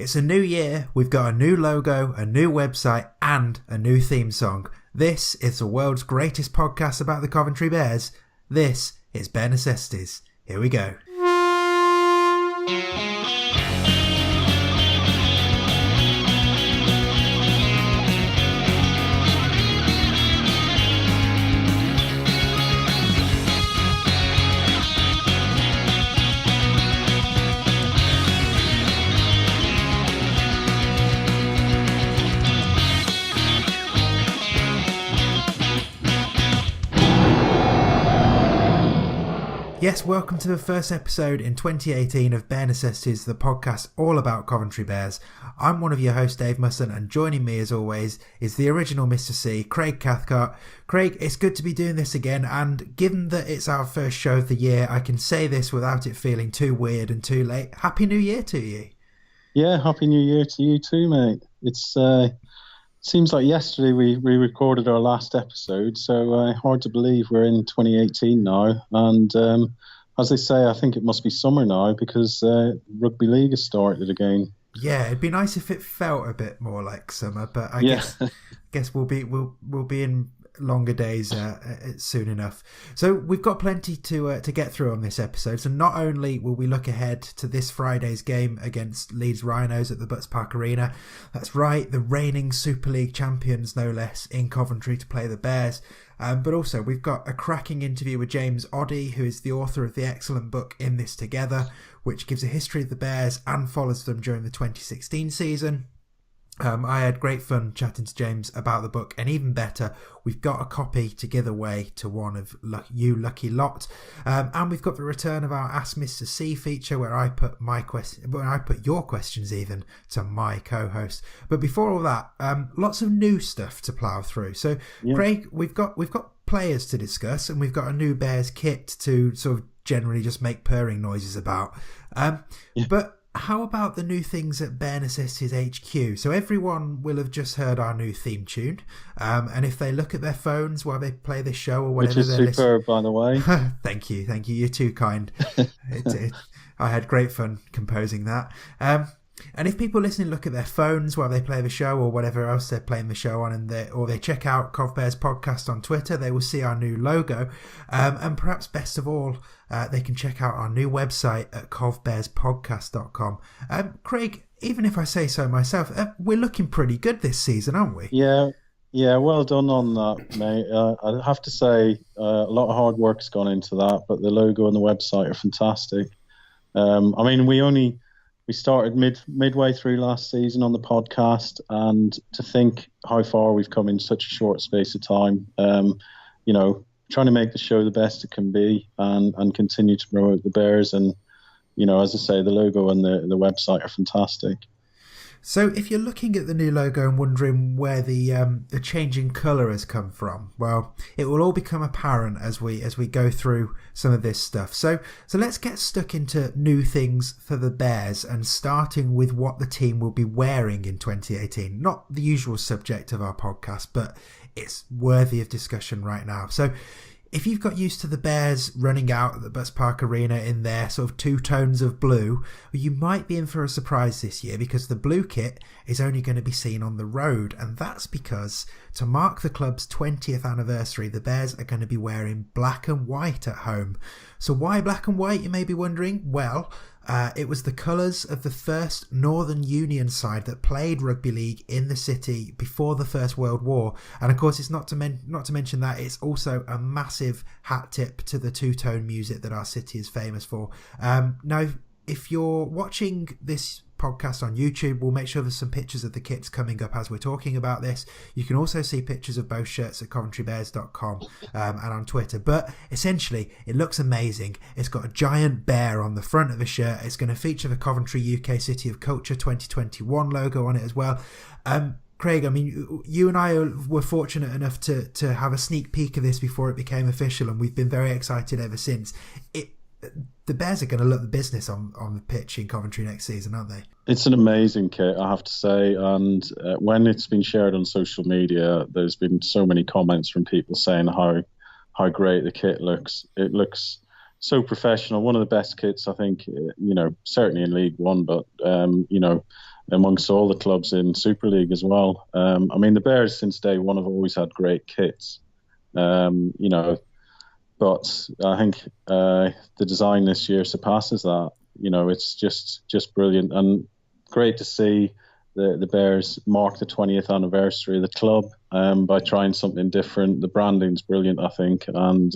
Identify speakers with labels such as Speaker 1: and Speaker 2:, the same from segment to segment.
Speaker 1: It's a new year, we've got a new logo, a new website and a new theme song. This is the world's greatest podcast about the Coventry Bears. This is Bear Necessities. Here we go. Yes, welcome to the first episode in 2018 of Bear Necessities, the podcast all about Coventry Bears. I'm one of your hosts, Dave Musson, and joining me as always is the original Mr. C, Craig Cathcart. Craig, it's good to be doing this again, and given that it's our first show of the year, I can say this without it feeling too weird and too late. Happy New Year to you.
Speaker 2: Yeah, Happy New Year to you too, mate. It's seems like yesterday we recorded our last episode, so hard to believe we're in 2018 now. And as they say, I think it must be summer now because rugby league has started again.
Speaker 1: Yeah, it'd be nice if it felt a bit more like summer, but I guess we'll be in longer days soon enough. So we've got plenty to get through on this episode. So not only will we look ahead to this Friday's game against Leeds Rhinos at the Butts Park Arena, that's right, the reigning Super League champions no less in Coventry to play the Bears, but also we've got a cracking interview with James Oddy, who is the author of the excellent book In This Together, which gives a history of the Bears and follows them during the 2016 season. I had great fun chatting to James about the book, and even better, we've got a copy to give away to one of you lucky lot. And we've got the return of our Ask Mr. C feature, where I put your questions even to my co-host. But before all that, lots of new stuff to plough through. So, yeah. Craig, we've got players to discuss, and we've got a new Bears kit to sort of generally just make purring noises about. But how about the new things at Bear Necessities HQ? So everyone will have just heard our new theme tune. And if they look at their phones while they play this show or whatever,
Speaker 2: which is superb, by the way.
Speaker 1: Thank you. You're too kind. I had great fun composing that. And if people listening look at their phones while they play the show or whatever else they're playing the show on, or they check out Cov Bears Podcast on Twitter, they will see our new logo. And perhaps best of all, they can check out our new website at covbearspodcast.com. Craig, even if I say so myself, we're looking pretty good this season, aren't we?
Speaker 2: Yeah, well done on that, mate. I have to say, a lot of hard work's gone into that, but the logo and the website are fantastic. I mean, we started midway through last season on the podcast, and to think how far we've come in such a short space of time, trying to make the show the best it can be and continue to promote the Bears. And, as I say, the logo and the website are fantastic.
Speaker 1: So if you're looking at the new logo and wondering where the changing colour has come from, well, it will all become apparent as we go through some of this stuff. So let's get stuck into new things for the Bears, and starting with what the team will be wearing in 2018. Not the usual subject of our podcast, but it's worthy of discussion right now. So if you've got used to the Bears running out at the Butts Park Arena in their sort of two tones of blue, you might be in for a surprise this year, because the blue kit is only going to be seen on the road, and that's because to mark the club's 20th anniversary, the Bears are going to be wearing black and white at home. So why black and white, you may be wondering? Well, it was the colours of the first Northern Union side that played rugby league in the city before the First World War. And of course, it's not to mention that it's also a massive hat tip to the two-tone music that our city is famous for. Now, if you're watching this podcast on YouTube, we'll make sure there's some pictures of the kits coming up as we're talking about this. You can also see pictures of both shirts at coventrybears.com and on Twitter. But essentially, it looks amazing. It's got a giant bear on the front of the shirt. It's going to feature the Coventry UK City of Culture 2021 logo on it as well. Craig, I mean, you and I were fortunate enough to have a sneak peek of this before it became official, and we've been very excited ever since. The Bears are going to look the business on the pitch in Coventry next season, aren't they?
Speaker 2: It's an amazing kit, I have to say. And when it's been shared on social media, there's been so many comments from people saying how great the kit looks. It looks so professional. One of the best kits, I think, certainly in League One, but, amongst all the clubs in Super League as well. I mean, the Bears since day one have always had great kits, you know, but I think the design this year surpasses that. You know, it's just brilliant and great to see the Bears mark the 20th anniversary of the club by trying something different. The branding's brilliant, I think, and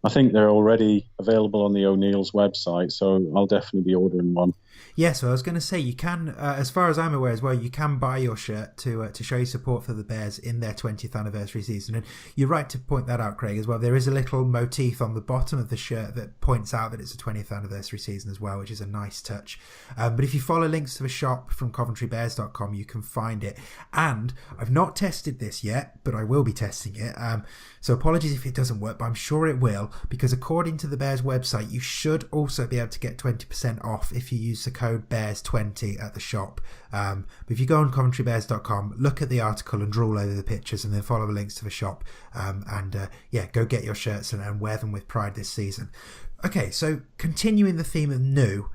Speaker 2: I think they're already available on the O'Neill's website, so I'll definitely be ordering one.
Speaker 1: Yeah, so I was going to say, you can, as far as I'm aware as well, you can buy your shirt to show your support for the Bears in their 20th anniversary season. And you're right to point that out, Craig, as well. There is a little motif on the bottom of the shirt that points out that it's a 20th anniversary season as well, which is a nice touch. But if you follow links to the shop from coventrybears.com, you can find it. And I've not tested this yet, but I will be testing it. So apologies if it doesn't work, but I'm sure it will, because according to the Bears website, you should also be able to get 20% off if you use the code BEARS20 at the shop. But if you go on coventrybears.com, look at the article and drool over the pictures, and then follow the links to the shop, go get your shirts and wear them with pride this season. Okay, so continuing the theme of new,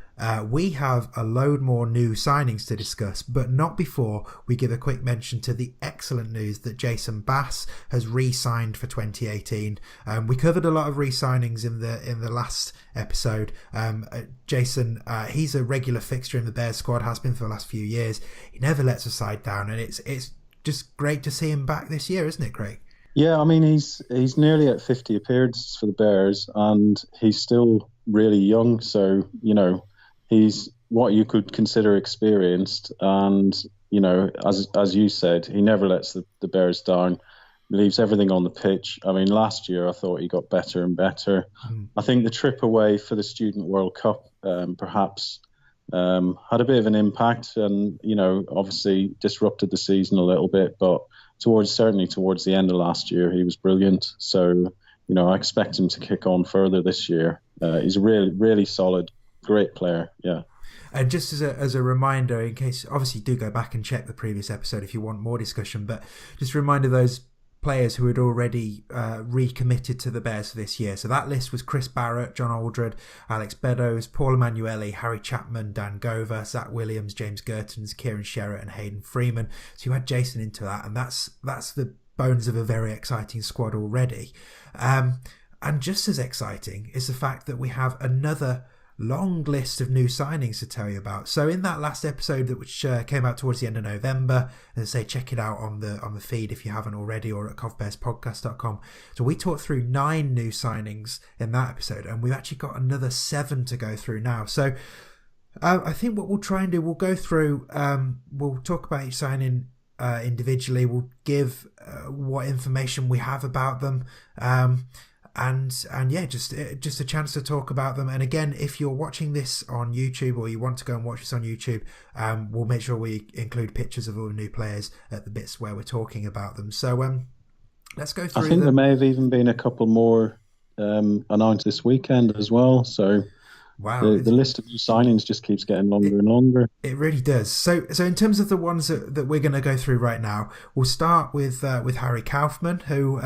Speaker 1: we have a load more new signings to discuss, but not before we give a quick mention to the excellent news that Jason Bass has re-signed for 2018. We covered a lot of re-signings in the last episode. Jason, he's a regular fixture in the Bears squad, has been for the last few years. He never lets a side down, and it's just great to see him back this year, isn't it, Craig?
Speaker 2: Yeah, I mean, he's nearly at 50 appearances for the Bears, and he's still really young. So, you know, he's what you could consider experienced. And, you know, as you said, he never lets the Bears down. He leaves everything on the pitch. I mean, last year I thought he got better and better. I think the trip away for the Student World Cup perhaps had a bit of an impact and, you know, obviously disrupted the season a little bit. But towards the end of last year, he was brilliant. So, you know, I expect him to kick on further this year. He's a really, really solid, great player. Yeah.
Speaker 1: And just as a reminder, in case, obviously do go back and check the previous episode if you want more discussion, but just a reminder of those players who had already recommitted to the Bears for this year. So that list was Chris Barrett, John Aldred, Alex Beddoes, Paul Emanuele, Harry Chapman, Dan Gover, Zach Williams, James Gertens, Kieran Sherratt and Hayden Freeman. So you had Jason into that, and that's the bones of a very exciting squad already. And just as exciting is the fact that we have another long list of new signings to tell you about. So in that last episode which came out towards the end of November, and say check it out on the feed if you haven't already, or at covbearspodcast.com. So we talked through 9 new signings in that episode, and we've actually got another 7 to go through now. So I think what we'll try and do, we'll go through, we'll talk about each signing individually, we'll give what information we have about them, and yeah, just a chance to talk about them. And again, if you're watching this on YouTube, or you want to go and watch this on YouTube, we'll make sure we include pictures of all the new players at the bits where we're talking about them. So let's go through.
Speaker 2: I think there may have even been a couple more announced this weekend as well. So
Speaker 1: wow,
Speaker 2: the list of new signings just keeps getting longer and longer. It
Speaker 1: really does. So in terms of the ones that we're going to go through right now, we'll start with Harry Kaufman, who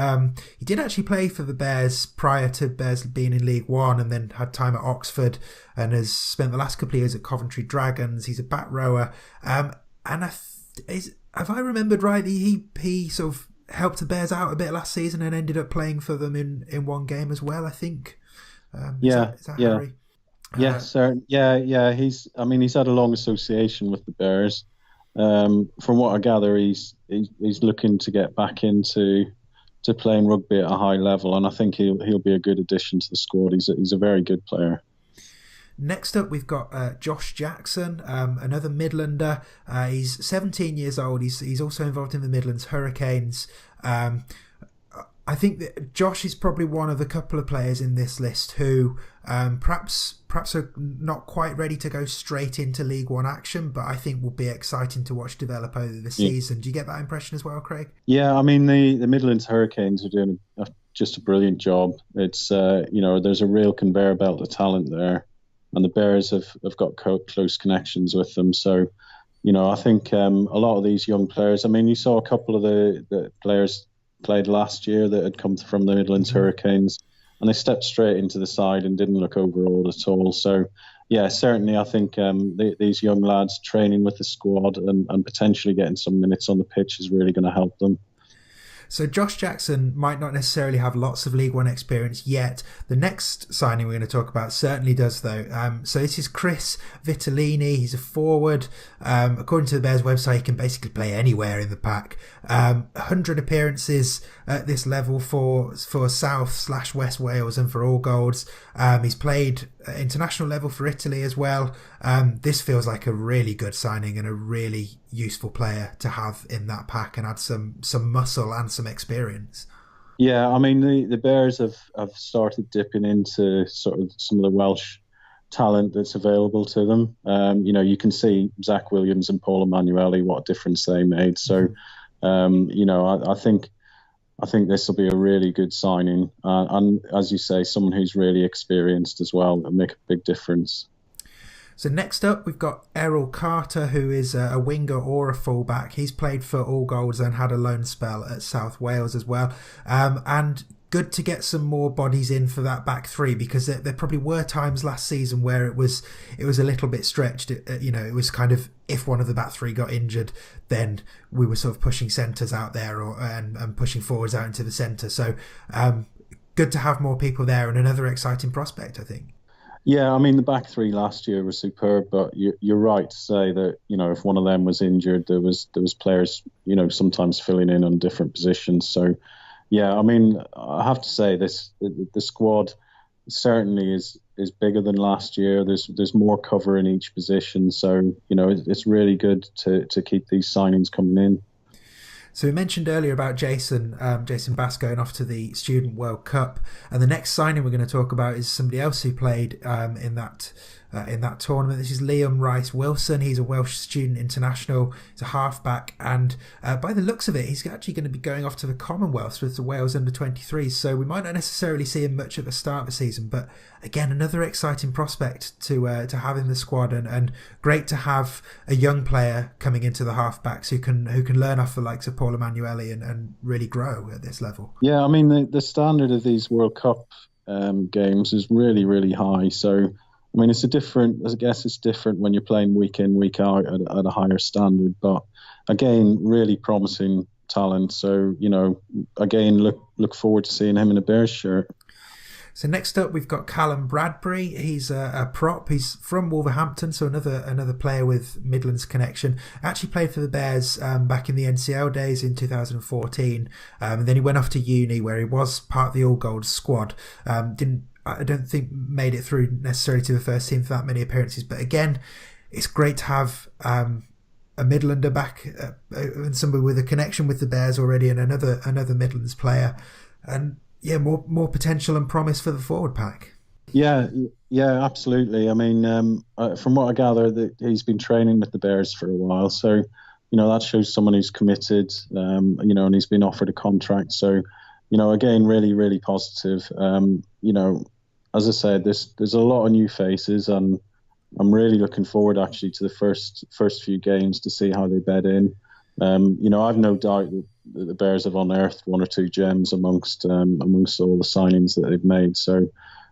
Speaker 1: he did actually play for the Bears prior to Bears being in League One, and then had time at Oxford, and has spent the last couple of years at Coventry Dragons. He's a back rower, and have I remembered right? He sort of helped the Bears out a bit last season and ended up playing for them in one game as well, I think. Is that Harry?
Speaker 2: Yes, sir. Yeah. He's had a long association with the Bears. From what I gather, he's looking to get back into playing rugby at a high level, and I think he'll be a good addition to the squad. He's a very good player.
Speaker 1: Next up, we've got Josh Jackson, another Midlander. He's 17 years old. He's also involved in the Midlands Hurricanes. I think that Josh is probably one of a couple of players in this list who perhaps are not quite ready to go straight into League One action, but I think will be exciting to watch develop over the season. Do you get that impression as well, Craig?
Speaker 2: Yeah, I mean, the Midlands Hurricanes are doing just a brilliant job. It's there's a real conveyor belt of talent there, and the Bears have got close connections with them. So, I think a lot of these young players. I mean, you saw a couple of the players played last year that had come from the Midlands Hurricanes, and they stepped straight into the side and didn't look overawed at all. So, Yeah, certainly. I think these young lads training with the squad and potentially getting some minutes on the pitch is really going to help them.
Speaker 1: So Josh Jackson might not necessarily have lots of League One experience yet. The next signing we're going to talk about certainly does, though. So this is Chris Vitellini. He's a forward. According to the Bears website, he can basically play anywhere in the pack. 100 appearances at this level for South/West Wales and for All Golds. He's played international level for Italy as well. This feels like a really good signing and a really useful player to have in that pack and add some muscle and some experience.
Speaker 2: Yeah, I mean the Bears have started dipping into sort of some of the Welsh talent that's available to them. You can see Zach Williams and Paul Emanuele, what a difference they made. So, I think this will be a really good signing, and as you say, someone who's really experienced as well and make a big difference.
Speaker 1: So next up, we've got Errol Carter, who is a winger or a fullback. He's played for All Golds and had a loan spell at South Wales as well. And good to get some more bodies in for that back three, because there probably were times last season where it was a little bit stretched. It was kind of, if one of the back three got injured, then we were sort of pushing centres out there and pushing forwards out into the centre. So good to have more people there and another exciting prospect, I think.
Speaker 2: Yeah, I mean, the back three last year was superb, but you're right to say that, if one of them was injured, there was players, sometimes filling in on different positions. So, yeah, I mean, I have to say the squad certainly is bigger than last year. There's more cover in each position. So, it's really good to keep these signings coming in.
Speaker 1: So we mentioned earlier about Jason Bass going off to the Student World Cup, and the next signing we're going to talk about is somebody else who played in that tournament. This is Liam Rice Wilson. He's a Welsh student international. He's a halfback, and by the looks of it, he's actually going to be going off to the Commonwealth with the Wales under-23s. So we might not necessarily see him much at the start of the season, but again, another exciting prospect to have in the squad, and great to have a young player coming into the halfbacks who can learn off the likes of Paul Emanuele and really grow at this level.
Speaker 2: Yeah, I mean the standard of these World Cup games is really, really high. So I mean it's different when you're playing week in, week out at a higher standard. But again, really promising talent. So again, look forward to seeing him in a Bears shirt.
Speaker 1: So next up, we've got Callum Bradbury. He's a prop. He's from Wolverhampton, so another player with Midlands connection. Actually played for the Bears back in the NCL days in 2014, and then he went off to uni where he was part of the All Golds squad. I don't think made it through necessarily to the first team for that many appearances, but again, it's great to have a Midlander back and somebody with a connection with the Bears already, and another Midlands player, and yeah, more potential and promise for the forward pack.
Speaker 2: Yeah, absolutely. I mean, from what I gather, that he's been training with the Bears for a while, so that shows someone who's committed. And he's been offered a contract. So, again, really, really positive. As I said, there's a lot of new faces, and I'm really looking forward actually to the first few games to see how they bed in. I've no doubt that the Bears have unearthed one or two gems amongst all the signings that they've made. So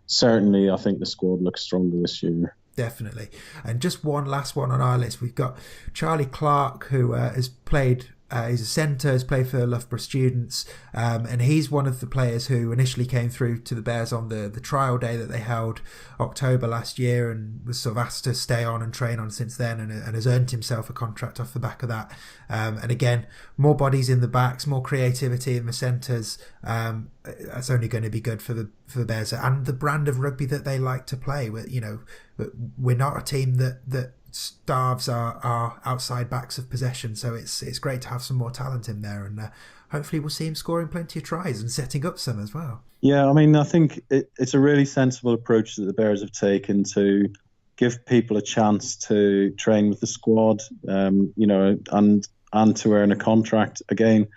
Speaker 2: certainly I think the squad looks stronger this year.
Speaker 1: Definitely. And just one last one on our list. We've got Charlie Clark, who has played... he's a centre, has played for Loughborough Students, and he's one of the players who initially came through to the Bears on the trial day that they held October last year, and was sort of asked to stay on and train on since then, and has earned himself a contract off the back of that. And again, more bodies in the backs, more creativity in the centres. That's only going to be good for the Bears and the brand of rugby that they like to play. We're not a team that starves our outside backs of possession, so it's great to have some more talent in there, and hopefully we'll see him scoring plenty of tries and setting up some as well. Yeah,
Speaker 2: I mean, I think it's a really sensible approach that the Bears have taken to give people a chance to train with the squad, and to earn a contract. Again,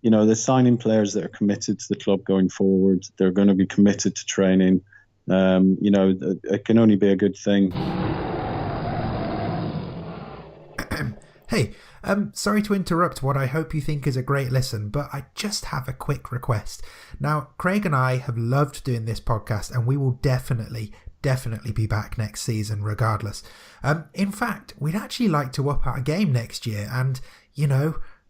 Speaker 2: they're signing players that are committed to the club going forward. They're going to be committed to training. It can only be a good thing.
Speaker 1: Hey, sorry to interrupt what I hope you think is a great listen, but I just have a quick request. Now, Craig and I have loved doing this podcast, and we will definitely definitely be back next season regardless. In fact, we'd actually like to up our game next year and,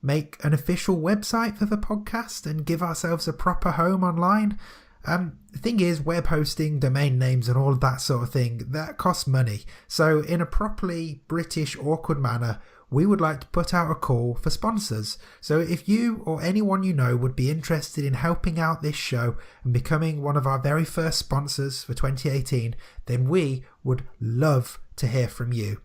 Speaker 1: make an official website for the podcast and give ourselves a proper home online. The thing is, web hosting, domain names and all of that sort of thing, that costs money. So in a properly British awkward manner, we would like to put out a call for sponsors. So if you or anyone you know would be interested in helping out this show and becoming one of our very first sponsors for 2018, then we would love to hear from you.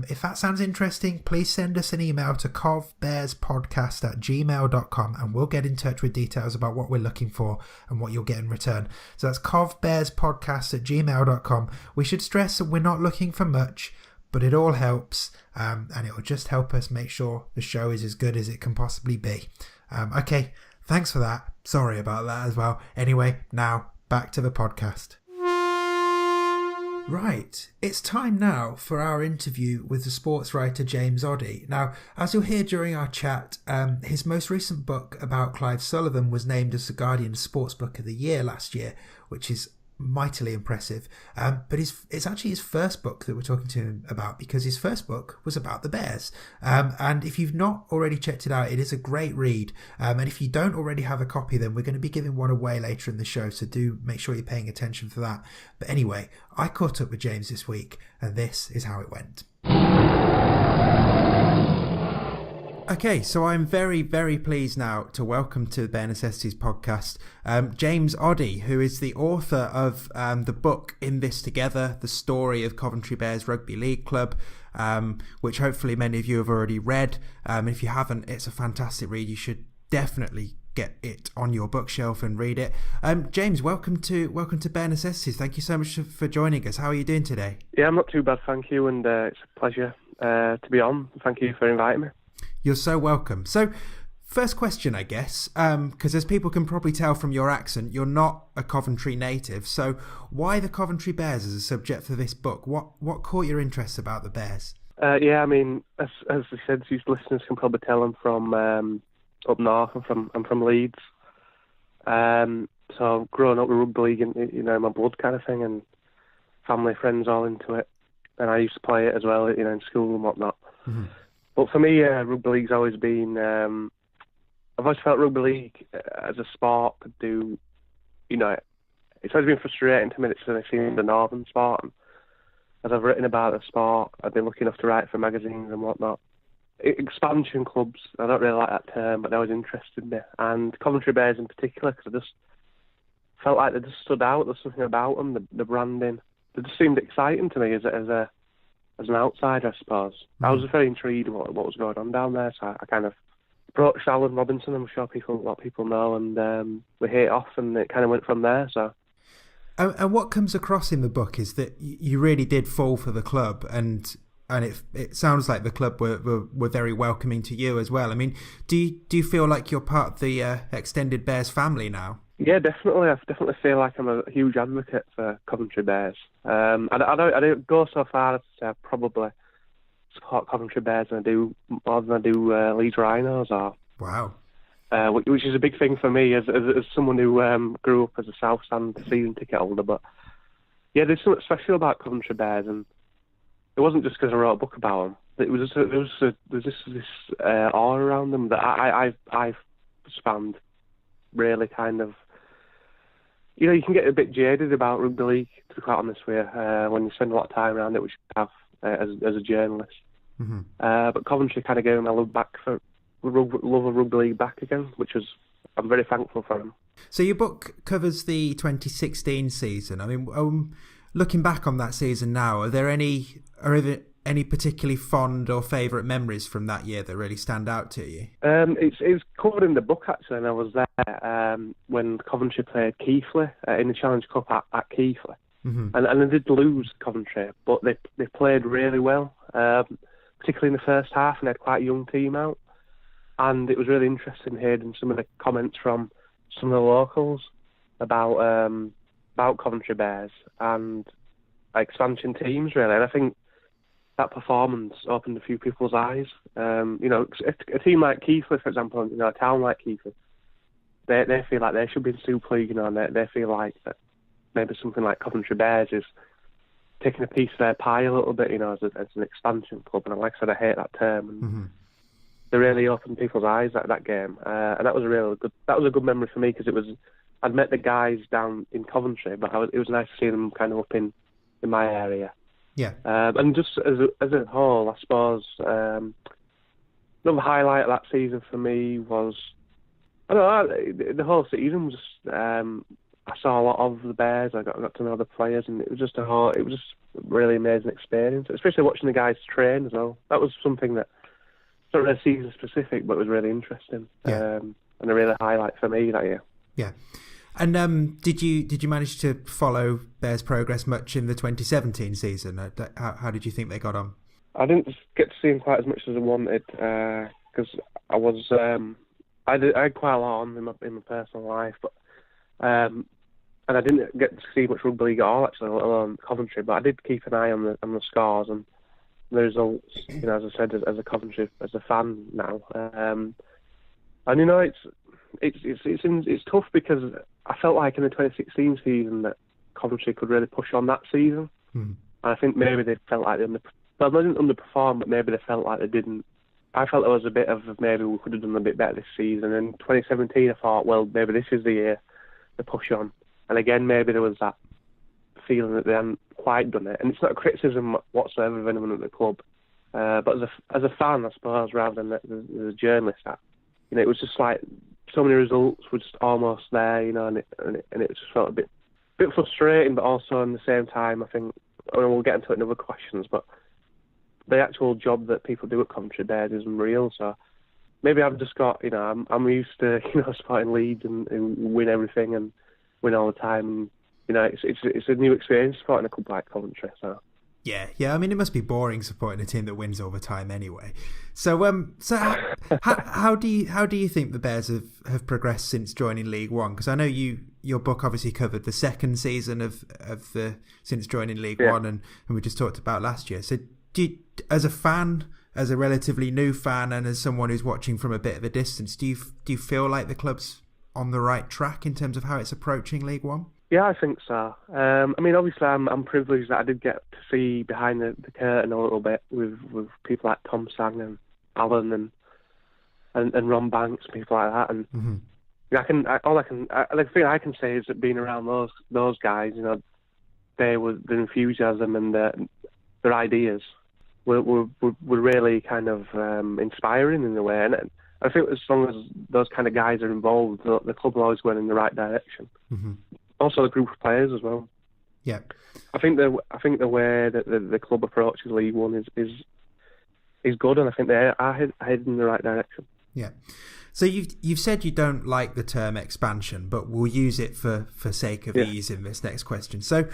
Speaker 1: If that sounds interesting, please send us an email to covbearspodcast@gmail.com and we'll get in touch with details about what we're looking for and what you'll get in return. So that's covbearspodcast@gmail.com. We should stress that we're not looking for much, but it all helps, and it will just help us make sure the show is as good as it can possibly be. Okay, thanks for that. Sorry about that as well. Anyway, now back to the podcast. Right, it's time now for our interview with the sports writer James Oddy. Now, as you'll hear during our chat, his most recent book about Clive Sullivan was named as the Guardian's Sports Book of the Year last year, which is mightily impressive. But it's actually his first book that we're talking to him about, because his first book was about the Bears. And if you've not already checked it out, it is a great read. And if you don't already have a copy, then we're going to be giving one away later in the show, so do make sure you're paying attention for that. But anyway, I caught up with James this week, and this is how it went. Okay, so I'm very, very pleased now to welcome to the Bare Necessities podcast James Oddy, who is the author of the book In This Together, the story of Coventry Bears Rugby League Club, which hopefully many of you have already read. If you haven't, it's a fantastic read. You should definitely get it on your bookshelf and read it. James, welcome to Bare Necessities. Thank you so much for joining us. How are you doing today?
Speaker 3: Yeah, I'm not too bad, thank you, and it's a pleasure to be on. Thank you for inviting me.
Speaker 1: You're so welcome. So, first question, I guess, because as people can probably tell from your accent, you're not a Coventry native. So, why the Coventry Bears as a subject for this book? What caught your interest about the Bears?
Speaker 3: Yeah, I mean, as I said, these listeners can probably tell I'm from up north. I'm from Leeds. So, growing up with rugby league, in my blood kind of thing, and family, friends all into it, and I used to play it as well, in school and whatnot. Mm-hmm. But for me, rugby league's always been... I've always felt rugby league as a sport could do... it's always been frustrating to me that it's seen the northern sport. And as I've written about the sport, I've been lucky enough to write for magazines and whatnot. Expansion clubs, I don't really like that term, but they always interested me. And Coventry Bears in particular, because I just felt like they just stood out. There's something about them, the branding. They just seemed exciting to me as an outsider, I suppose. I was very intrigued what was going on down there, so I kind of approached Alan Robinson. I'm sure a lot of people know, and we hit it off, and it kind of went from there. So,
Speaker 1: and what comes across in the book is that you really did fall for the club, and it sounds like the club were very welcoming to you as well. I mean, do you feel like you're part of the extended Bears family now?
Speaker 3: Yeah, definitely. I definitely feel like I'm a huge advocate for Coventry Bears. I don't go so far as to say I probably support Coventry Bears more than I do Leeds Rhinos.
Speaker 1: Wow.
Speaker 3: Which is a big thing for me as someone who grew up as a South Stand season ticket holder. But yeah, there's something special about Coventry Bears, and it wasn't just because I wrote a book about them. There's this awe around them that I've found really kind of... you can get a bit jaded about rugby league, to be quite honest with you, when you spend a lot of time around it, which you have as a journalist. Mm-hmm. But Coventry kind of gave my love of rugby league back again, I'm very thankful for them.
Speaker 1: So your book covers the 2016 season. I mean, looking back on that season now, are there any particularly fond or favourite memories from that year that really stand out to you?
Speaker 3: It's covered in the book, actually, and I was there when Coventry played Keighley in the Challenge Cup at Keighley. Mm-hmm. And they did lose Coventry, but they played really well, particularly in the first half, and they had quite a young team out. And it was really interesting hearing some of the comments from some of the locals about Coventry Bears and expansion teams, really. And I think that performance opened a few people's eyes. A team like Keighley, for example, a town like Keighley, they feel like they should be in Super League, and they feel like that maybe something like Coventry Bears is taking a piece of their pie a little bit, as an expansion club. And like I said, I hate that term. And they really opened people's eyes at that game, and that was a good memory for me, because I'd met the guys down in Coventry, but it was nice to see them kind of up in my area.
Speaker 1: Yeah.
Speaker 3: And just as a whole, I suppose another highlight of that season for me was, I don't know, the whole season was just, I saw a lot of the Bears. I got to know the players, and it was just a really amazing experience, especially watching the guys train as well. That was something that, not really season specific, but it was really interesting.
Speaker 1: Yeah.
Speaker 3: And a really highlight for me that year.
Speaker 1: Yeah. And did you manage to follow Bears' progress much in the 2017 season? How did you think they got on?
Speaker 3: I didn't get to see them quite as much as I wanted, because I was I had quite a lot on in my personal life, but and I didn't get to see much rugby league at all, actually, let alone Coventry. But I did keep an eye on the scores and the results. As I said, as a fan now, and it's tough, because I felt like in the 2016 season that Coventry could really push on that season. And I think maybe they felt like they didn't underperform, but maybe they felt like they didn't. I felt there was a bit of maybe we could have done a bit better this season. And in 2017, I thought, well, maybe this is the year to push on. And again, maybe there was that feeling that they hadn't quite done it. And it's not a criticism whatsoever of anyone at the club, but as a fan, I suppose, rather than as a journalist, it was just like so many results were just almost there, and it just felt a bit frustrating, but also at the same time, I think, and we'll get into it in other questions, but the actual job that people do at Coventry Bears is unreal. So maybe I've just got, I'm used to, supporting Leeds and win everything and win all the time. And, it's a new experience supporting a club like Coventry. So.
Speaker 1: Yeah. I mean, it must be boring supporting a team that wins all the time anyway. So, how do you think the Bears have progressed since joining League One? Because I know your book obviously covered the second season of since joining League One, and we just talked about last year. So, as a fan, as a relatively new fan, and as someone who's watching from a bit of a distance, do you feel like the club's on the right track in terms of how it's approaching League One?
Speaker 3: Yeah, I think so. I mean, obviously, I'm privileged that I did get to see behind the curtain a little bit with people like Tom Sang and Alan and Ron Banks, people like that. And the thing I can say is that being around those guys, their enthusiasm and their ideas were really kind of inspiring in a way. And I think as long as those kind of guys are involved, the club will always go in the right direction. Also, the group of players as well.
Speaker 1: Yeah,
Speaker 3: I think the way that the club approaches League One is good, and I think they are heading in the right direction.
Speaker 1: Yeah. So you've said you don't like the term expansion, but we'll use it for sake of ease in this next question. So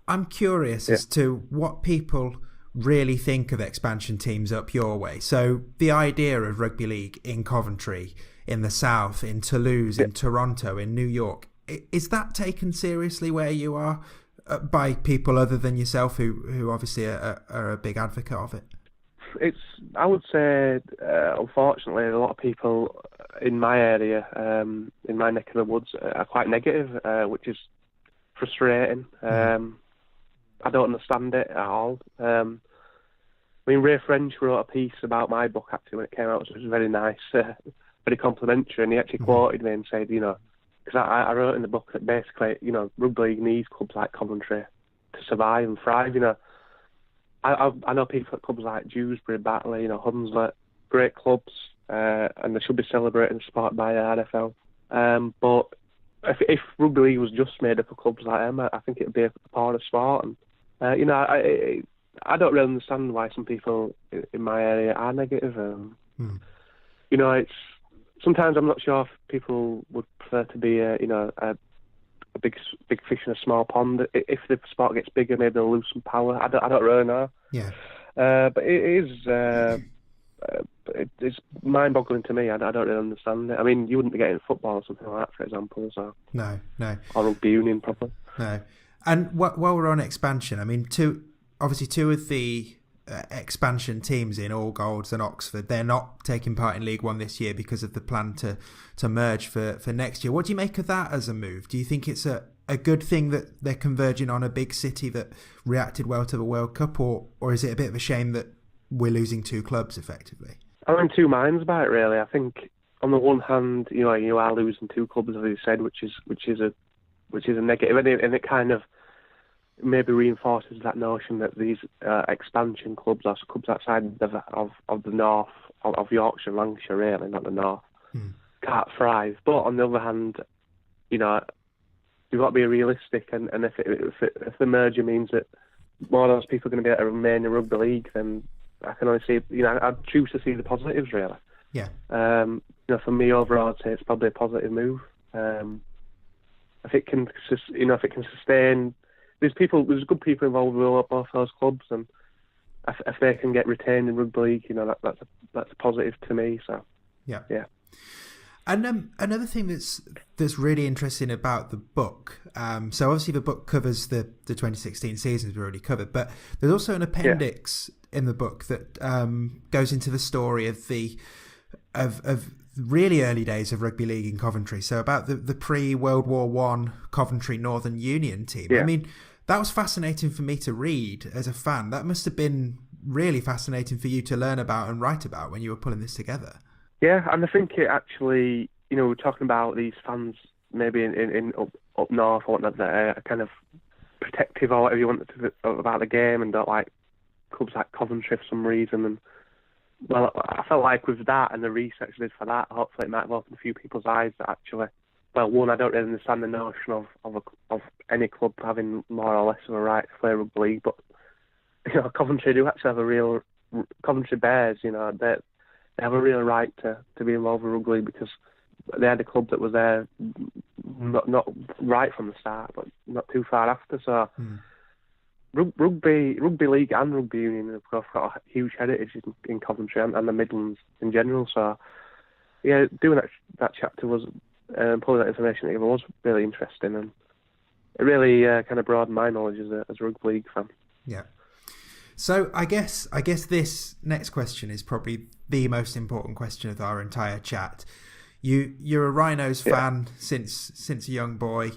Speaker 1: I'm curious as to what people really think of expansion teams up your way. So the idea of rugby league in Coventry, in the South, in Toulouse, in Toronto, in New York, is that taken seriously where you are by people other than yourself who obviously are a big advocate of it?
Speaker 3: I would say, unfortunately, a lot of people in my area, in my neck of the woods, are quite negative, which is frustrating. I don't understand it at all. I mean, Ray French wrote a piece about my book actually when it came out, which was very nice, very complimentary, and he actually quoted me and said, because I wrote in the book that basically, rugby league needs clubs like Coventry to survive and thrive. I know people at clubs like Dewsbury, Batley, Hunslet, great clubs, and they should be celebrated and supported by the RFL. But if rugby league was just made up of clubs like them, I think it would be a part of sport. And I don't really understand why some people in my area are negative. It's sometimes I'm not sure if people would prefer to be a big fish in a small pond. If the sport gets bigger, maybe they'll lose some power. I don't really know.
Speaker 1: Yeah.
Speaker 3: But it is. It's mind-boggling to me. I don't really understand it. I mean, you wouldn't be getting football or something like that, for example. So
Speaker 1: no.
Speaker 3: Or rugby union, probably.
Speaker 1: No. And while we're on expansion, I mean, two of the expansion teams in All Golds and Oxford, they're not taking part in League One this year because of the plan to merge for next year. What do you make of that as a move? Do you think it's a a good thing that they're converging on a big city that reacted well to the World Cup, or is it a bit of a shame that we're losing two clubs effectively?
Speaker 3: I'm in two minds about it, really. I think on the one hand, you are losing two clubs, as you said, which is a negative, and it kind of maybe reinforces that notion that these expansion clubs, or clubs outside of the north of Yorkshire and Lancashire, really, not the north, can't thrive. But on the other hand, you've got to be realistic, and if the merger means that more of those people are going to be able to remain in rugby league, then I can only see, I'd choose to see the positives, really.
Speaker 1: Yeah.
Speaker 3: For me, overall, I'd say it's probably a positive move. If it can sustain, there's good people involved with both those clubs, and if they can get retained in rugby league, that's a positive to me. So yeah.
Speaker 1: And another thing that's really interesting about the book, so obviously the book covers the 2016 seasons we've already covered, but there's also an appendix in the book that goes into the story of the really early days of rugby league in Coventry. So about the pre-World War One Coventry Northern Union team.
Speaker 3: Yeah.
Speaker 1: I mean, that was fascinating for me to read as a fan. That must have been really fascinating for you to learn about and write about when you were pulling this together.
Speaker 3: Yeah, and I think it actually, we're talking about these fans maybe in up north or whatnot that are kind of protective or whatever you want about the game and don't like clubs like Coventry for some reason. And well, I felt like with that and the research I did for that, hopefully it might have opened a few people's eyes that actually, well, one, I don't really understand the notion of any club having more or less of a right to play rugby league, but Coventry do actually have a real Coventry Bears. They have a real right to be involved with rugby league because they had a club that was there not right from the start, but not too far after. So rugby league and rugby union have both got a huge heritage in Coventry and the Midlands in general. So yeah, doing that chapter was pulling that information together was really interesting, and it really kind of broadened my knowledge as a rugby league fan.
Speaker 1: Yeah. So I guess this next question is probably the most important question of our entire chat. You're a Rhinos fan since a young boy.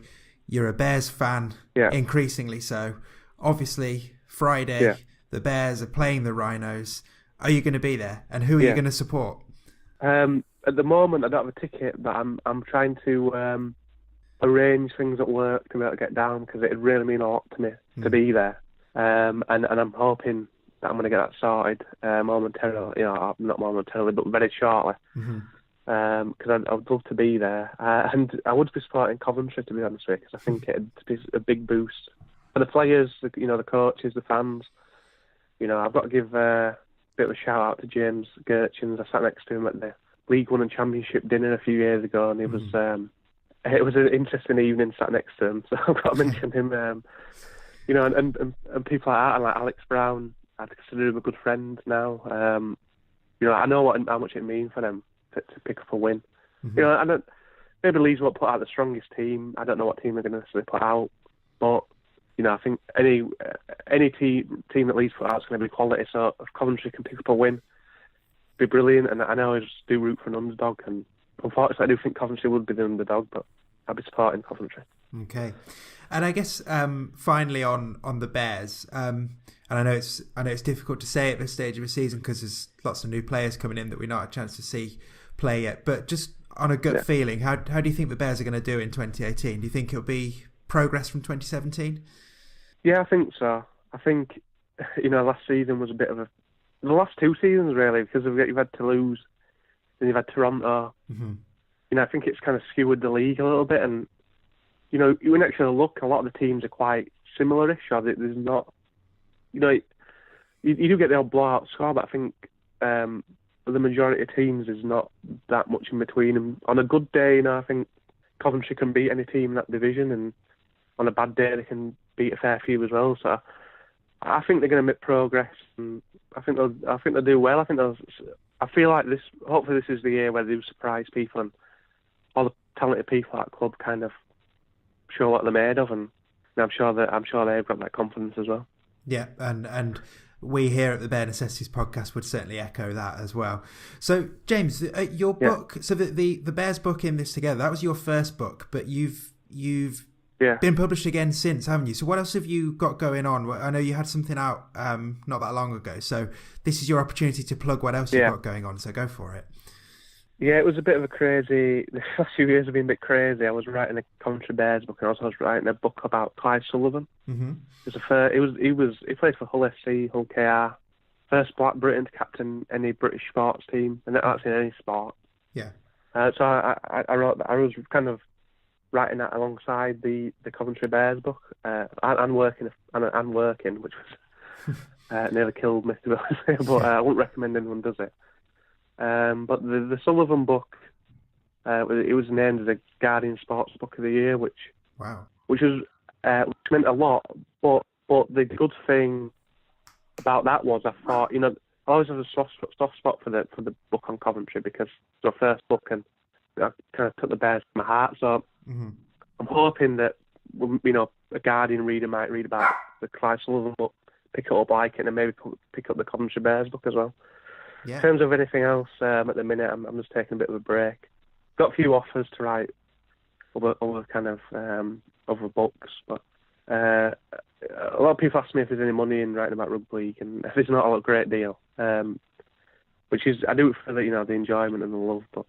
Speaker 1: You're a Bears fan, increasingly so. Obviously, Friday, the Bears are playing the Rhinos. Are you going to be there? And who are you going to support?
Speaker 3: At the moment, I don't have a ticket, but I'm trying to arrange things at work to be able to get down because it'd really mean a lot to me to be there. And I'm hoping that I'm going to get that sorted momentarily. Not momentarily, but very shortly. Because I would love to be there, and I would be supporting Coventry, to be honest with you, because I think it'd be a big boost for the players, the coaches, the fans. I've got to give a bit of a shout out to James Oddy. I sat next to him at the League One and Championship dinner a few years ago, and it was an interesting evening sat next to him. So I've got to mention him. And people like that, and like Alex Brown, I'd consider him a good friend now. I know how much it means for them to pick up a win. Maybe Leeds won't put out the strongest team. I don't know what team they're going to necessarily put out, but I think any team that Leeds put out is going to be quality. So if Coventry can pick up a win, it'd be brilliant. And I know I just do root for an underdog, and unfortunately I do think Coventry would be the underdog, but I'd be supporting Coventry.
Speaker 1: Okay. And I guess finally on the Bears, and I know it's difficult to say at this stage of the season because there's lots of new players coming in that we not had a chance to see play yet. But just on a gut feeling, how do you think the Bears are going to do in 2018? Do you think it'll be progress from 2017? Yeah,
Speaker 3: I think so. I think last season was a bit of the last two seasons really, because you've had Toulouse, then you've had Toronto. I think it's kind of skewered the league a little bit, and when actually look, a lot of the teams are quite similar-ish, or there's not, you do get the odd blowout score, but I think the majority of teams there's not that much in between. And on a good day, I think Coventry can beat any team in that division, and on a bad day they can beat a fair few as well. So I think they're going to make progress, and I think they'll do well. I feel like this. Hopefully, this is the year where they do surprise people, and all the talented people at the club kind of show what they're made of, and I'm sure they've got that confidence as well.
Speaker 1: Yeah, and we here at the Bare Necessities podcast would certainly echo that as well. So James, your book, so the Bears book in this together, that was your first book, but you've
Speaker 3: Yeah.
Speaker 1: been published again since, haven't you? So what else have you got going on? I know you had something out not that long ago. So this is your opportunity to plug what else you've got going on. So go for it.
Speaker 3: Yeah, it was a bit of a crazy. The last few years have been a bit crazy. I was writing a Coventry Bears book, and also I was writing a book about Clive Sullivan.
Speaker 1: Mm-hmm.
Speaker 3: He played for Hull FC, Hull KR, first Black Briton to captain any British sports team, and that's in any sport.
Speaker 1: Yeah.
Speaker 3: So I was kind of writing that alongside the Coventry Bears book, and working, which was nearly killed me, to be honest. But I wouldn't recommend anyone does it. But the Sullivan book, it was named as a Guardian Sports Book of the Year, which was which meant a lot. But the good thing about that was I thought, I always have a soft spot for the book on Coventry because it's our first book and I kind of took the Bears to my heart. So I'm hoping that a Guardian reader might read about the Clive Sullivan book, pick it up, like it, and maybe pick up the Coventry Bears book as well.
Speaker 1: Yeah.
Speaker 3: In terms of anything else, at the minute, I'm just taking a bit of a break. Got a few offers to write other kind of other books, but a lot of people ask me if there's any money in writing about rugby league, and if there's not a great deal, which is I do it for the enjoyment and the love, but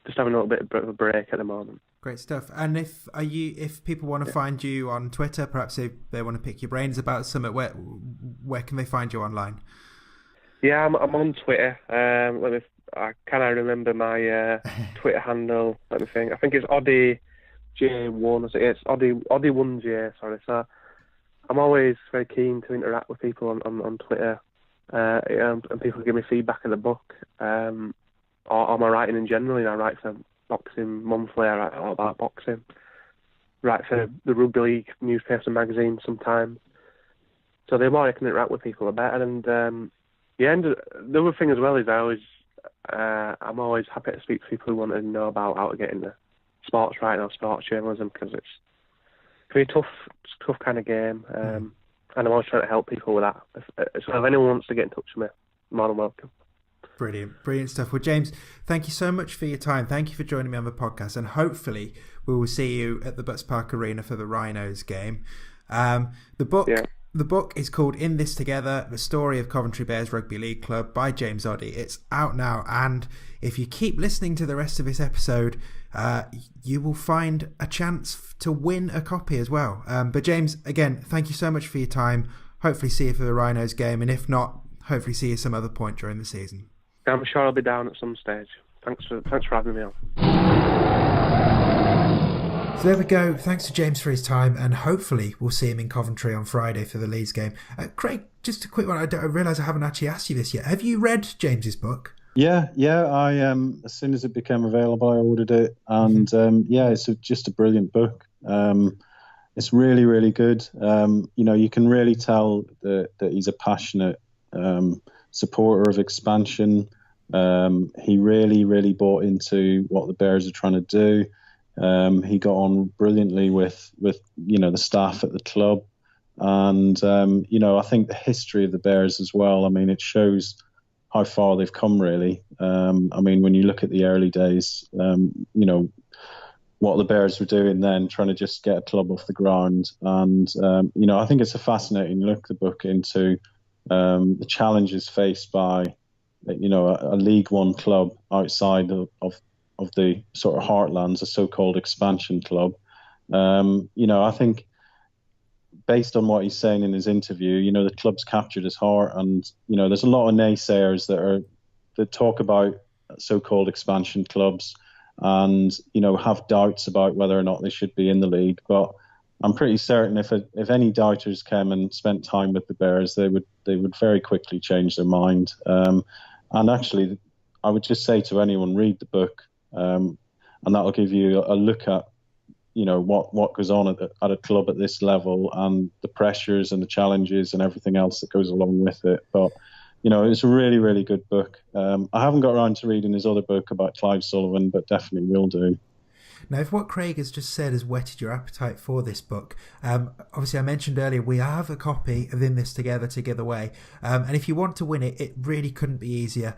Speaker 3: just having a little bit of a break at the moment.
Speaker 1: Great stuff. And if people want to find you on Twitter, perhaps if they want to pick your brains about something, where can they find you online? Yeah,
Speaker 3: I'm on Twitter. I remember my Twitter handle. Let me think. I think it's Oddy J1. It's Oddy1J. Sorry. So I'm always very keen to interact with people on Twitter, and people give me feedback of the book, or my writing in general. I write for Boxing Monthly. I write a lot about boxing. Write for the Rugby League newspaper and magazine sometimes. So the more I can interact with people, the better. And and the other thing as well is I'm always happy to speak to people who want to know about how to get into sports writing or sports journalism, because it's a tough kind of game, and I'm always trying to help people with that. So if anyone wants to get in touch with me, more than welcome.
Speaker 1: Brilliant stuff. Well, James, thank you so much for your time. Thank you for joining me on the podcast, and hopefully we will see you at the Butts Park Arena for the Rhinos game. The book is called In This Together, The Story of Coventry Bears Rugby League Club by James Oddy. It's out now, and if you keep listening to the rest of this episode, you will find a chance to win a copy as well. But James, again, thank you so much for your time. Hopefully see you for the Rhinos game, and if not, hopefully see you some other point during the season.
Speaker 3: I'm sure I'll be down at some stage. Thanks for having me on.
Speaker 1: So there we go. Thanks to James for his time, and hopefully we'll see him in Coventry on Friday for the Leeds game. Craig, just a quick one. I realise I haven't actually asked you this yet. Have you read James's book?
Speaker 2: Yeah. I as soon as it became available, I ordered it, and it's just a brilliant book. It's really, really good. You can really tell that he's a passionate supporter of expansion. He really, really bought into what the Bears are trying to do. He got on brilliantly with the staff at the club, and I think the history of the Bears as well. I mean, it shows how far they've come, really. When you look at the early days, what the Bears were doing then, trying to just get a club off the ground, and I think it's a fascinating look, the book, into the challenges faced by a League One club outside of the sort of heartlands, a so-called expansion club. I think based on what he's saying in his interview, the club's captured his heart, and there's a lot of naysayers that talk about so-called expansion clubs and have doubts about whether or not they should be in the league. But I'm pretty certain if any doubters came and spent time with the Bears, they would very quickly change their mind. And actually, I would just say to anyone, read the book, and that'll give you a look at what goes on at a club at this level, and the pressures and the challenges and everything else that goes along with it. But it's a really, really good book. I haven't got around to reading his other book about Clive Sullivan, but definitely will do.
Speaker 1: Now, if what Craig has just said has whetted your appetite for this book, obviously I mentioned earlier we have a copy of In This Together to give away, and if you want to win it, it really couldn't be easier.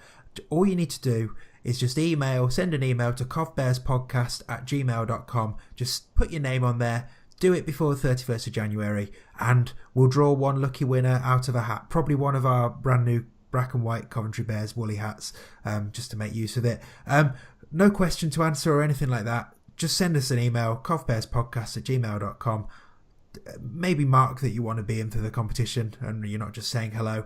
Speaker 1: All you need to do is just send an email to covbearspodcast@gmail.com. Just put your name on there. Do it before the 31st of January, and we'll draw one lucky winner out of a hat. Probably one of our brand new black and white Coventry Bears woolly hats, just to make use of it. No question to answer or anything like that. Just send us an email, covbearspodcast@gmail.com. Maybe mark that you want to be in for the competition and you're not just saying hello.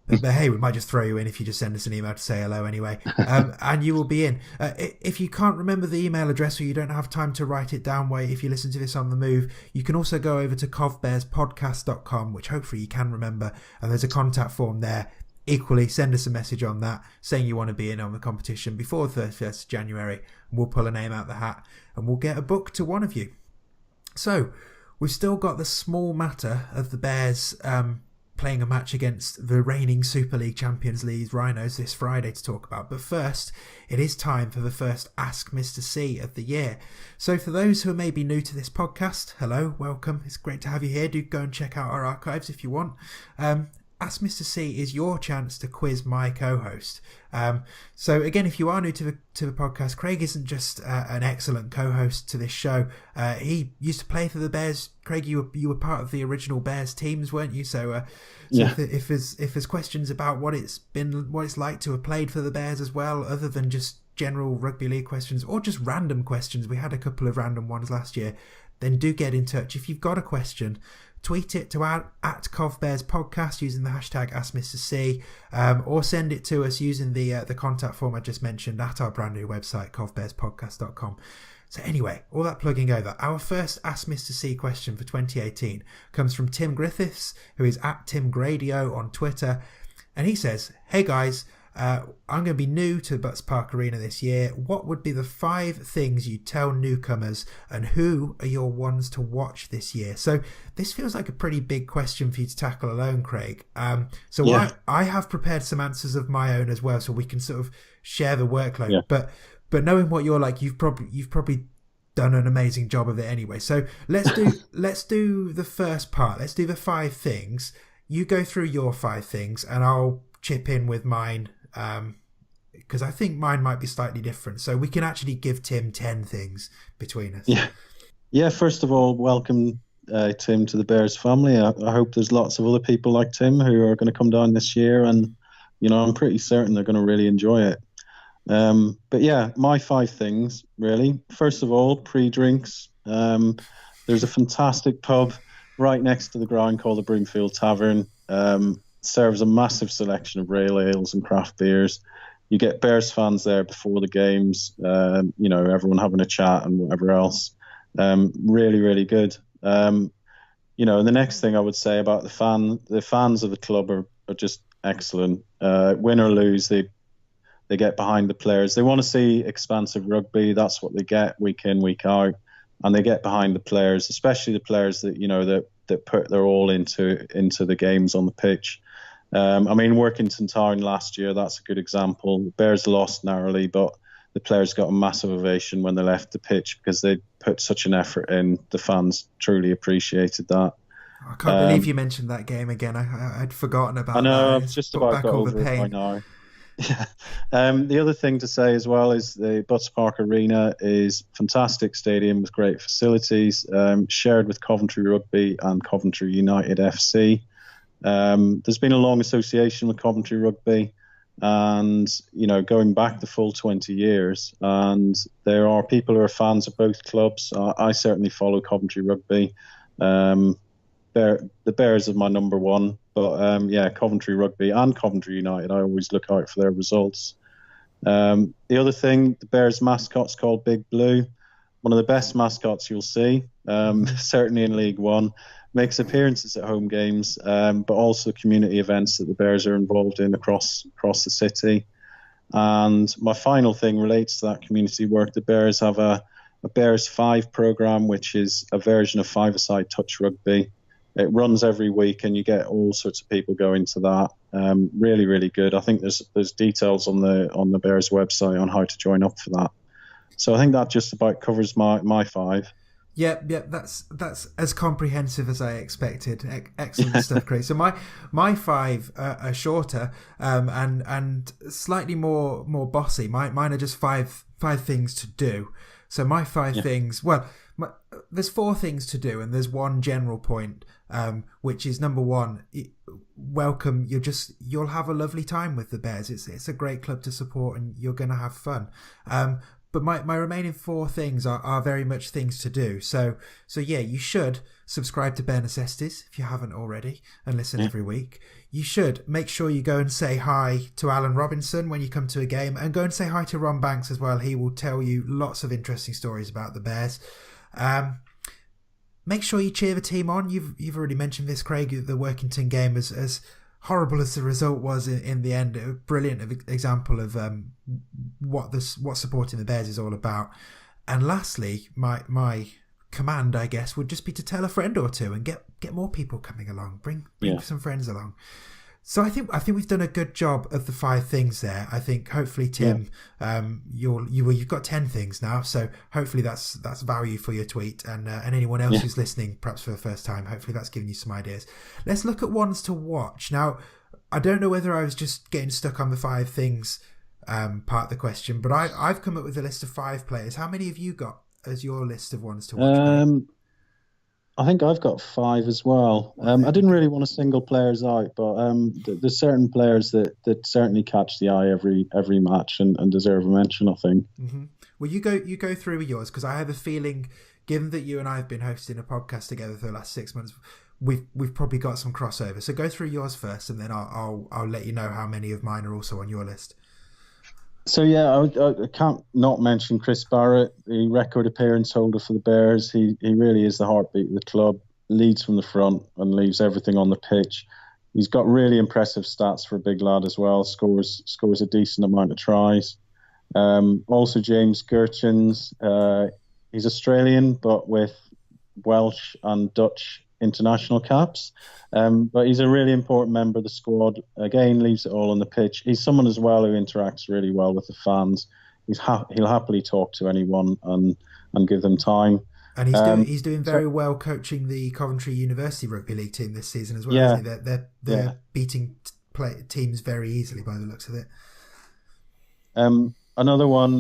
Speaker 1: But hey, we might just throw you in if you just send us an email to say hello anyway. And you will be in. If you can't remember the email address or you don't have time to write it down, if you listen to this on the move, you can also go over to covbearspodcast.com, which hopefully you can remember. And there's a contact form there. Equally, send us a message on that saying you want to be in on the competition before the 31st of January. And we'll pull a name out the hat and we'll get a book to one of you. So, we've still got the small matter of the Bears playing a match against the reigning Super League champions Leeds Rhinos this Friday to talk about. But first, it is time for the first Ask Mr. C of the year. So for those who are maybe new to this podcast, hello, welcome. It's great to have you here. Do go and check out our archives if you want. Ask Mr. C is your chance to quiz my co-host. So again, if you are new to the podcast, Craig isn't just an excellent co-host to this show. He used to play for the Bears. Craig, you were part of the original Bears teams, weren't you? So
Speaker 2: yeah.
Speaker 1: if there's questions about what it's like to have played for the Bears as well, other than just general rugby league questions or just random questions, we had a couple of random ones last year, then do get in touch. If you've got a question, tweet it to at CovBearsPodcast using the hashtag AskMrC, or send it to us using the contact form I just mentioned at our brand new website, covbearspodcast.com. So anyway, all that plugging over, our first Ask Mr. C question for 2018 comes from Tim Griffiths, who is at Tim Gradio on Twitter, and he says, "Hey guys, I'm going to be new to Butts Park Arena this year. What would be the 5 things you'd tell newcomers, and who are your ones to watch this year?" So this feels like a pretty big question for you to tackle alone, Craig. I have prepared some answers of my own as well, so we can sort of share the workload. Yeah. But knowing what you're like, you've probably done an amazing job of it anyway. So let's do the first part. Let's do the 5 things. You go through your 5 things, and I'll chip in with mine. Because I think mine might be slightly different, so we can actually give Tim 10 things between us.
Speaker 2: Yeah. First of all, welcome Tim to the Bears family. I hope there's lots of other people like Tim who are going to come down this year, and I'm pretty certain they're going to really enjoy it. But yeah, my 5 things really. First of all, pre-drinks. There's a fantastic pub right next to the ground called the Broomfield Tavern. Serves a massive selection of rail ales and craft beers. You get Bears fans there before the games, everyone having a chat and whatever else. Really, really good. The next thing I would say about the fans of the club are just excellent. Win or lose, they get behind the players. They want to see expansive rugby. That's what they get week in, week out. And they get behind the players, especially the players that, that put their all into the games on the pitch. Workington Town last year, that's a good example. The Bears lost narrowly, but the players got a massive ovation when they left the pitch because they put such an effort in. The fans truly appreciated that.
Speaker 1: I can't believe you mentioned that game again. I'd forgotten about that.
Speaker 2: I know, I've just about got over it by now. Yeah. The other thing to say as well is the Butts Park Arena is a fantastic stadium with great facilities, shared with Coventry Rugby and Coventry United FC. There's been a long association with Coventry Rugby, and going back the full 20 years, and there are people who are fans of both clubs. I certainly follow Coventry Rugby. The Bears are my number one, but Coventry Rugby and Coventry United, I always look out for their results. The other thing, the Bears mascot's called Big Blue, one of the best mascots you'll see, certainly in League One. Makes appearances at home games, but also community events that the Bears are involved in across the city. And my final thing relates to that community work. The Bears have a Bears 5 program, which is a version of 5-a-side touch rugby. It runs every week, and you get all sorts of people going to that. Really, really good. I think there's details on the Bears website on how to join up for that. So I think that just about covers my 5.
Speaker 1: Yep. That's as comprehensive as I expected. Excellent stuff, Craig. So my five are shorter, and slightly more bossy. Mine are just five things to do. So my five things. Well, there's four things to do, and there's one general point, which is number one. Welcome. You'll have a lovely time with the Bears. It's a great club to support, and you're going to have fun. But my remaining four things are very much things to do. So yeah, you should subscribe to Bear Necessities if you haven't already and listen every week. You should make sure you go and say hi to Alan Robinson when you come to a game, and go and say hi to Ron Banks as well. He will tell you lots of interesting stories about the Bears. Make sure you cheer the team on. You've already mentioned this, Craig, the Workington game, as horrible as the result was in the end, a brilliant example of what supporting the Bears is all about. And lastly, my command, I guess, would just be to tell a friend or two and get more people coming along. Bring some friends along. So I think we've done a good job of the five things there. I think hopefully, Tim, you've got 10 things now. So hopefully that's value for your tweet, and anyone else who's listening, perhaps for the first time, hopefully that's giving you some ideas. Let's look at ones to watch. Now, I don't know whether I was just getting stuck on the five things part of the question, but I've come up with a list of 5 players. How many have you got as your list of ones to watch?
Speaker 2: I think I've got 5 as well. I didn't really want to single players out, but there's certain players that certainly catch the eye every match and deserve a mention, I think.
Speaker 1: Mm-hmm. Well, you go through with yours, because I have a feeling, given that you and I have been hosting a podcast together for the last 6 months, we've probably got some crossover. So go through yours first, and then I'll let you know how many of mine are also on your list.
Speaker 2: So yeah, I can't not mention Chris Barrett, the record appearance holder for the Bears. He really is the heartbeat of the club. Leads from the front and leaves everything on the pitch. He's got really impressive stats for a big lad as well. Scores a decent amount of tries. Also James Gertjens. He's Australian, but with Welsh and Dutch international caps. But he's a really important member of the squad. Again, leaves it all on the pitch. He's someone as well who interacts really well with the fans. He'll happily talk to anyone and give them time.
Speaker 1: And he's doing very well coaching the Coventry University Rugby League team this season as well.
Speaker 2: Yeah,
Speaker 1: isn't he? They're beating teams very easily by the looks of it.
Speaker 2: Another one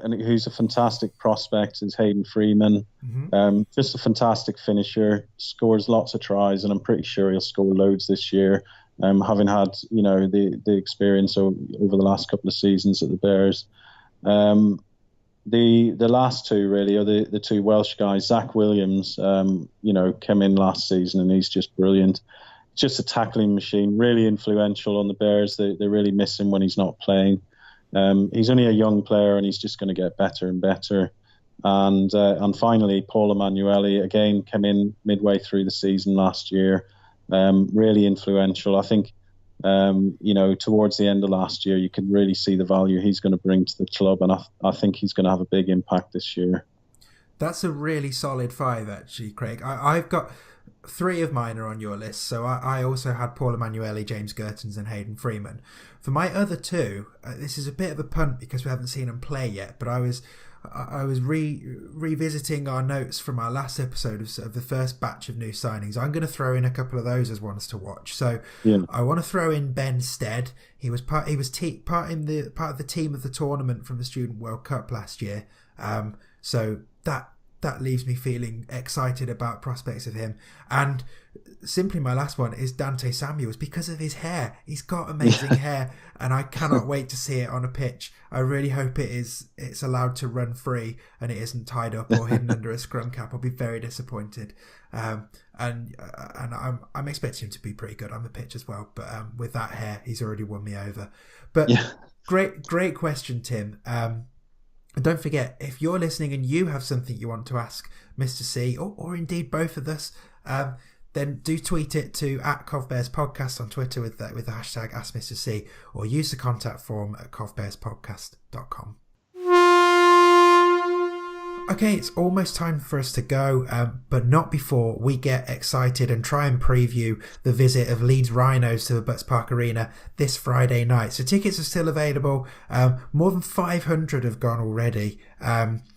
Speaker 2: who's a fantastic prospect is Hayden Freeman. Mm-hmm. Just a fantastic finisher, scores lots of tries, and I'm pretty sure he'll score loads this year. Having had the experience over the last couple of seasons at the Bears. The last two really are the 2 Welsh guys. Zach Williams, came in last season and he's just brilliant. Just a tackling machine, really influential on the Bears. They really miss him when he's not playing. He's only a young player and he's just going to get better and better. And finally, Paul Emanuele, again, came in midway through the season last year. Really influential. I think, towards the end of last year, you could really see the value he's going to bring to the club. And I think he's going to have a big impact this year.
Speaker 1: That's a really solid 5, actually, Craig. I've got 3 of mine are on your list. So I also had Paul Emanuele, James Gertjens and Hayden Freeman. For my other 2, this is a bit of a punt because we haven't seen them play yet, but I was revisiting our notes from our last episode of the first batch of new signings. I'm going to throw in a couple of those as ones to watch. So I want to throw in Ben Stead. He was part of the team of the tournament from the Student World Cup last year. So that leaves me feeling excited about prospects of him. And simply my last one is Dante Samuels, because of his hair. He's got amazing hair, and I cannot wait to see it on a pitch. I really hope it's allowed to run free and it isn't tied up or hidden under a scrum cap. I'll be very disappointed. And I'm expecting him to be pretty good on the pitch as well. But with that hair, he's already won me over. But great question, Tim. And don't forget, if you're listening and you have something you want to ask Mr. C, or indeed both of us, then do tweet it to @CovBearsPodcast on Twitter with the hashtag AskMrC, or use the contact form at covbearspodcast.com. Okay, it's almost time for us to go, but not before we get excited and try and preview the visit of Leeds Rhinos to the Butts Park Arena this Friday night. So tickets are still available. More than 500 have gone already.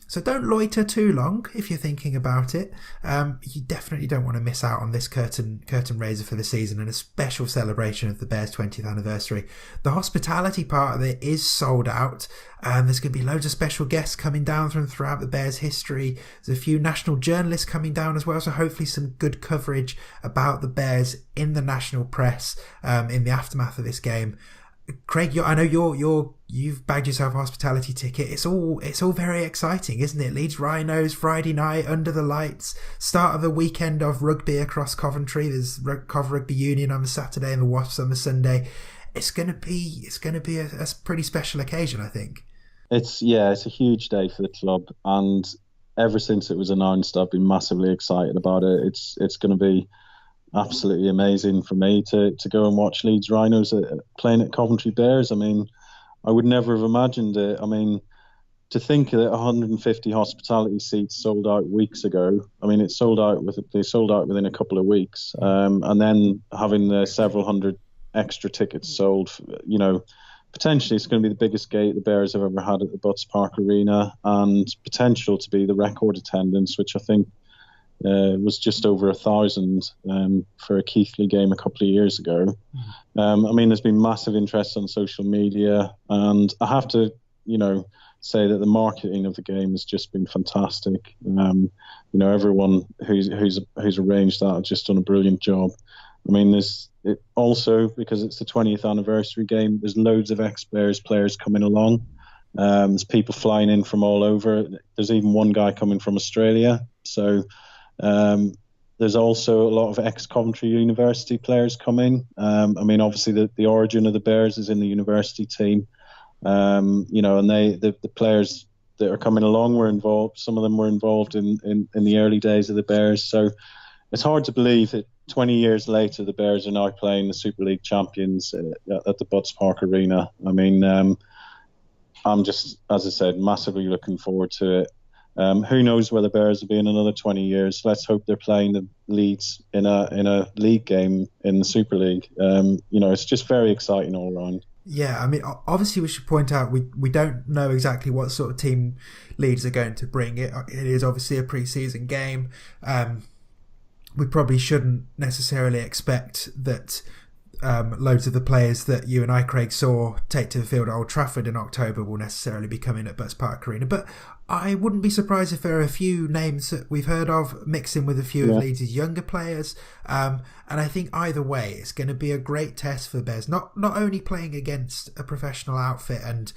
Speaker 1: So don't loiter too long if you're thinking about it. You definitely don't want to miss out on this curtain raiser for the season and a special celebration of the Bears' 20th anniversary. The hospitality part of it is sold out. There's going to be loads of special guests coming down from throughout the Bears' history. There's a few national journalists coming down as well, so hopefully some good coverage about the Bears in the national press in the aftermath of this game. Craig, I know you've bagged yourself a hospitality ticket. It's all very exciting, isn't it? Leeds Rhinos Friday night under the lights, start of the weekend of rugby across Coventry. There's Cov Rugby Union on the Saturday and the Wasps on the Sunday. It's gonna be a pretty special occasion, I think.
Speaker 2: It's a huge day for the club, and ever since it was announced, I've been massively excited about it. It's going to be absolutely amazing for me to go and watch Leeds Rhinos playing at Coventry Bears. I mean, I would never have imagined it. I mean, to think that 150 hospitality seats sold out weeks ago. I mean, they sold out within a couple of weeks, and then having the several hundred extra tickets sold. Potentially it's going to be the biggest gate the Bears have ever had at the Butts Park Arena, and potential to be the record attendance, which I think was just over 1,000 for a Keighley game a couple of years ago. I mean, there's been massive interest on social media, and I have to, say that the marketing of the game has just been fantastic. Everyone who's arranged that has just done a brilliant job. I mean, also, because it's the 20th anniversary game, there's loads of ex-Bears players coming along. There's people flying in from all over. There's even one guy coming from Australia. So there's also a lot of ex-Coventry University players coming. I mean, obviously the origin of the Bears is in the university team. And the players that are coming along were involved. Some of them were involved in the early days of the Bears. So it's hard to believe that 20 years later, the Bears are now playing the Super League champions at the Butts Park Arena. I mean, I'm just, as I said, massively looking forward to it. Who knows where the Bears will be in another 20 years? Let's hope they're playing the Leeds in a league game in the Super League. It's just very exciting all around.
Speaker 1: Yeah, I mean, obviously we should point out we don't know exactly what sort of team Leeds are going to bring. It is obviously a pre-season game. We probably shouldn't necessarily expect that loads of the players that you and I, Craig, saw take to the field at Old Trafford in October will necessarily be coming at Butts Park Arena. But I wouldn't be surprised if there are a few names that we've heard of mixing with a few of Leeds' younger players. And I think either way, it's going to be a great test for the Bears. Not only playing against a professional outfit and,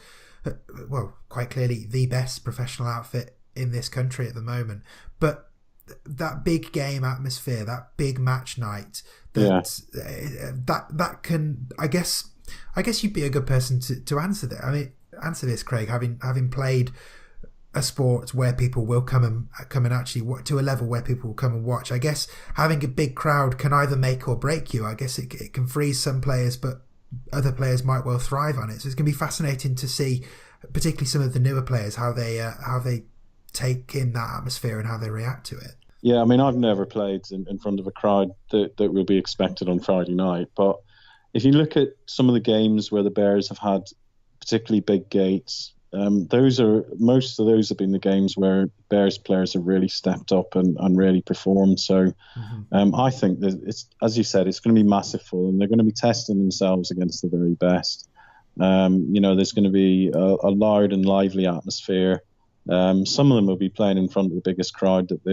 Speaker 1: quite clearly the best professional outfit in this country at the moment, but that big game atmosphere, that big match night, that can, I guess you'd be a good person to answer that. I mean, answer this, Craig, having played a sport where people will come and actually to a level where people will come and watch. I guess having a big crowd can either make or break you. I guess it can freeze some players, but other players might well thrive on it. So it's going to be fascinating to see, particularly some of the newer players, how they take in that atmosphere and how they react to it.
Speaker 2: Yeah, I mean, I've never played in front of a crowd that will be expected on Friday night. But if you look at some of the games where the Bears have had particularly big gates, most of those have been the games where Bears players have really stepped up and really performed. So I think that it's, as you said, it's going to be massive for them. They're going to be testing themselves against the very best. There's going to be a loud and lively atmosphere. Some of them will be playing in front of the biggest crowd that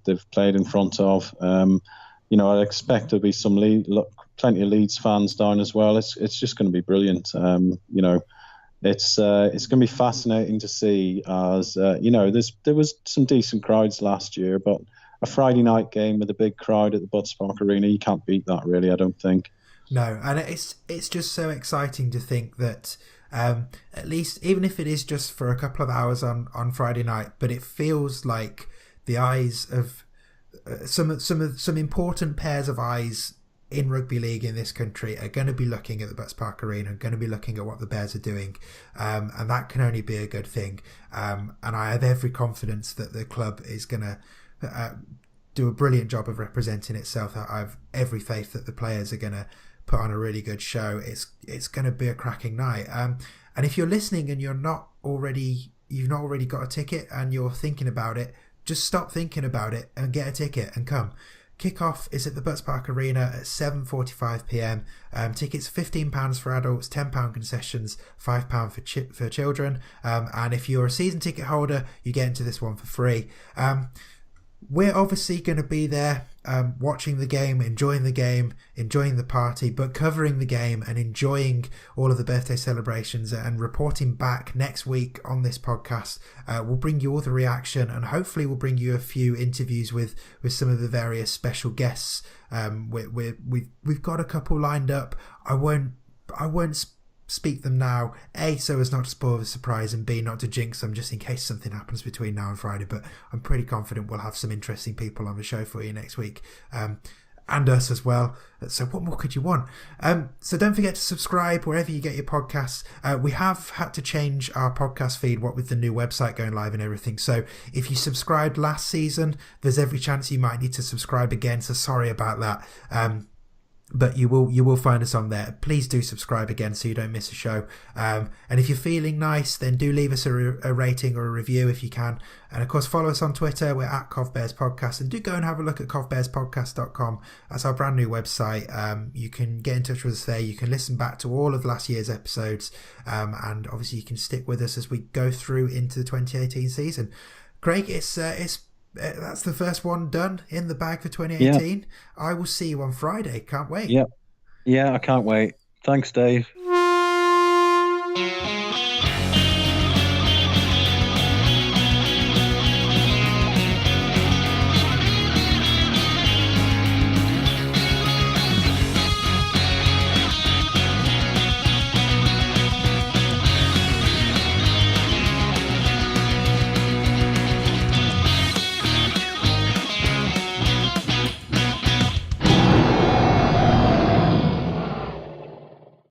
Speaker 2: they've played in front of. I expect there'll be plenty of Leeds fans down as well. It's just going to be brilliant. It's going to be fascinating to see, as there was some decent crowds last year, but a Friday night game with a big crowd at the Butts Park Arena, you can't beat that, really, I don't think.
Speaker 1: No, and it's just so exciting to think that at least, even if it is just for a couple of hours on Friday night, but it feels like the eyes of some important pairs of eyes in rugby league in this country are going to be looking at the Butts Park Arena and going to be looking at what the Bears are doing, and that can only be a good thing. And I have every confidence that the club is going to do a brilliant job of representing itself. I have every faith that the players are going to put on a really good show. It's going to be a cracking night. And if you're listening and you're not already you've not already got a ticket and you're thinking about it, just stop thinking about it and get a ticket and come. Kick-off is at the Butts Park Arena at 7:45pm. Tickets £15 for adults, £10 concessions, £5 for children. And if you're a season ticket holder, you get into this one for free. We're obviously going to be there watching the game, enjoying the party, but covering the game and enjoying all of the birthday celebrations and reporting back next week on this podcast. We'll bring you all the reaction, and hopefully we'll bring you a few interviews with some of the various special guests. We've got a couple lined up. I won't speak them now, A, so as not to spoil the surprise, and B, not to jinx them just in case something happens between now and Friday, but I'm pretty confident we'll have some interesting people on the show for you next week, and us as well. So what more could you want? So don't forget to subscribe wherever you get your podcasts. We have had to change our podcast feed, what with the new website going live and everything, so if you subscribed last season, there's every chance you might need to subscribe again, so sorry about that. But you will find us on there. Please do subscribe again so you don't miss a show. And if you're feeling nice, then do leave us a rating or a review if you can. And of course, follow us on Twitter. We're at CovBearsPodcast. And do go and have a look at CovBearsPodcast.com. That's our brand new website. You can get in touch with us there. You can listen back to all of last year's episodes. And obviously you can stick with us as we go through into the 2018 season. Craig, it's that's the first one done in the bag for 2018. I will see you on Friday. Can't wait.
Speaker 2: Yeah, I can't wait. Thanks, Dave.